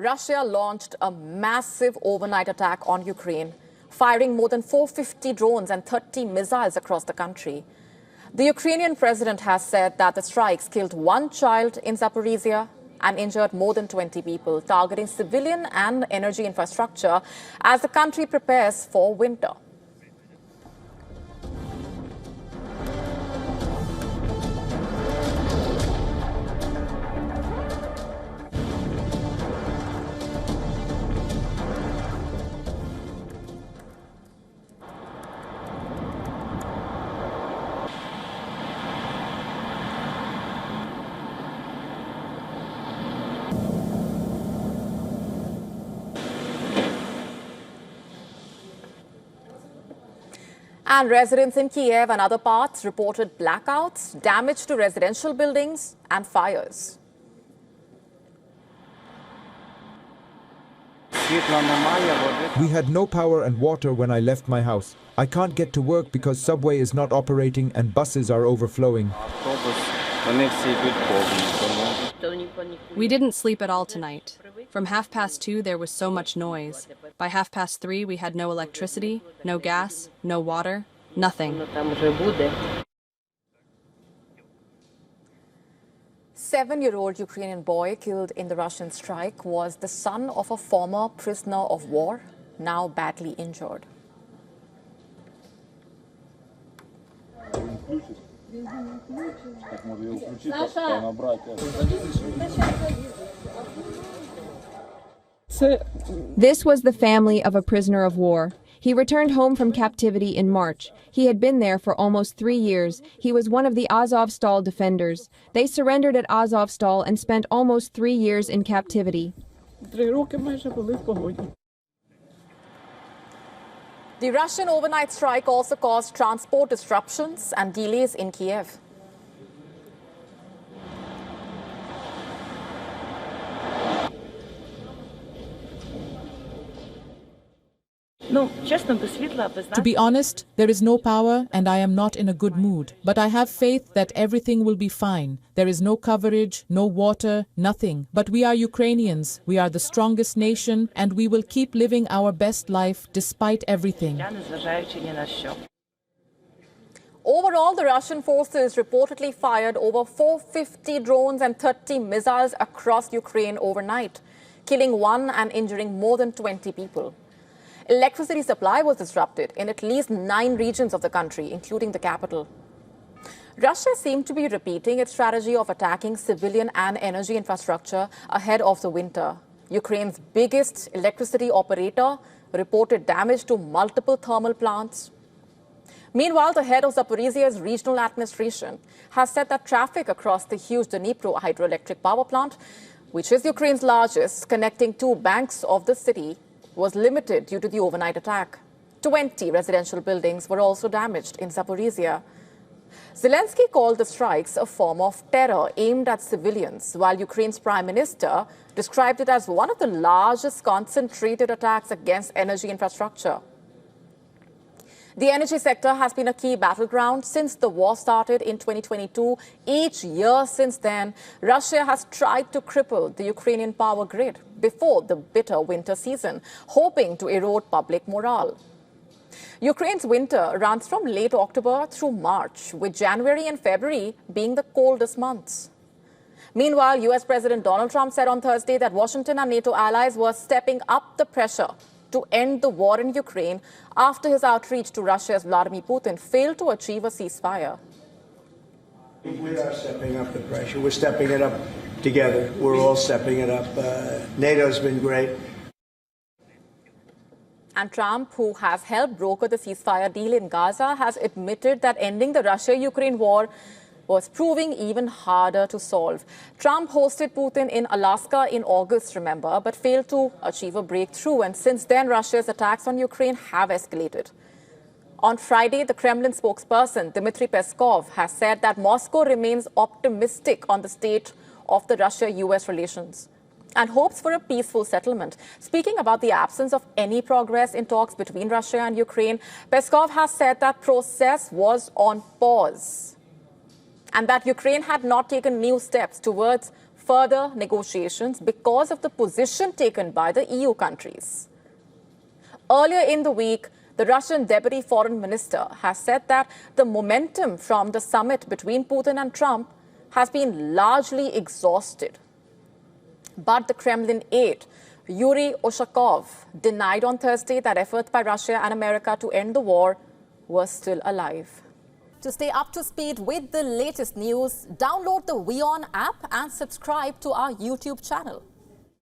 Russia launched a massive overnight attack on Ukraine, firing more than 450 drones and 30 missiles across the country. The Ukrainian president has said that the strikes killed one child in Zaporizhzhia and injured more than 20 people, targeting civilian and energy infrastructure as the country prepares for winter. And residents in Kyiv and other parts reported blackouts, damage to residential buildings and fires. We had no power and water when I left my house. I can't get to work because subway is not operating and buses are overflowing. We didn't sleep at all tonight. From 2:30 there was so much noise. By 3:30 we had no electricity, no gas, no water, nothing. 7-year-old Ukrainian boy killed in the Russian strike was the son of a former prisoner of war, now badly injured. This was the family of a prisoner of war. He returned home from captivity in March. He had been there for almost 3 years. He was one of the Azovstal defenders. They surrendered at Azovstal and spent almost 3 years in captivity. The Russian overnight strike also caused transport disruptions and delays in Kyiv. To be honest, there is no power and I am not in a good mood. But I have faith that everything will be fine. There is no coverage, no water, nothing. But we are Ukrainians. We are the strongest nation and we will keep living our best life despite everything. Overall, the Russian forces reportedly fired over 450 drones and 30 missiles across Ukraine overnight, killing one and injuring more than 20 people. Electricity supply was disrupted in at least 9 regions of the country, including the capital. Russia seemed to be repeating its strategy of attacking civilian and energy infrastructure ahead of the winter. Ukraine's biggest electricity operator reported damage to multiple thermal plants. Meanwhile, the head of Zaporizhzhia's regional administration has said that traffic across the huge Dnipro hydroelectric power plant, which is Ukraine's largest, connecting 2 banks of the city, was limited due to the overnight attack. 20 residential buildings were also damaged in Zaporizhzhia. Zelensky called the strikes a form of terror aimed at civilians, while Ukraine's prime minister described it as one of the largest concentrated attacks against energy infrastructure. The energy sector has been a key battleground since the war started in 2022. Each year since then, Russia has tried to cripple the Ukrainian power grid before the bitter winter season, hoping to erode public morale. Ukraine's winter runs from late October through March, with January and February being the coldest months. Meanwhile, U.S. President Donald Trump said on Thursday that Washington and NATO allies were stepping up the pressure to end the war in Ukraine after his outreach to Russia's Vladimir Putin failed to achieve a ceasefire. We are stepping up the pressure. We're stepping it up together. We're all stepping it up. NATO's been great. And Trump, who has helped broker the ceasefire deal in Gaza, has admitted that ending the Russia-Ukraine war was proving even harder to solve. Trump hosted Putin in Alaska in August, remember, but failed to achieve a breakthrough. And since then, Russia's attacks on Ukraine have escalated. On Friday, the Kremlin spokesperson, Dmitry Peskov, has said that Moscow remains optimistic on the state of the Russia-US relations and hopes for a peaceful settlement. Speaking about the absence of any progress in talks between Russia and Ukraine, Peskov has said that process was on pause and that Ukraine had not taken new steps towards further negotiations because of the position taken by the EU countries. Earlier in the week, the Russian Deputy Foreign Minister has said that the momentum from the summit between Putin and Trump has been largely exhausted. But the Kremlin aide, Yuri Ushakov, denied on Thursday that efforts by Russia and America to end the war were still alive. To stay up to speed with the latest news, download the WION app and subscribe to our YouTube channel.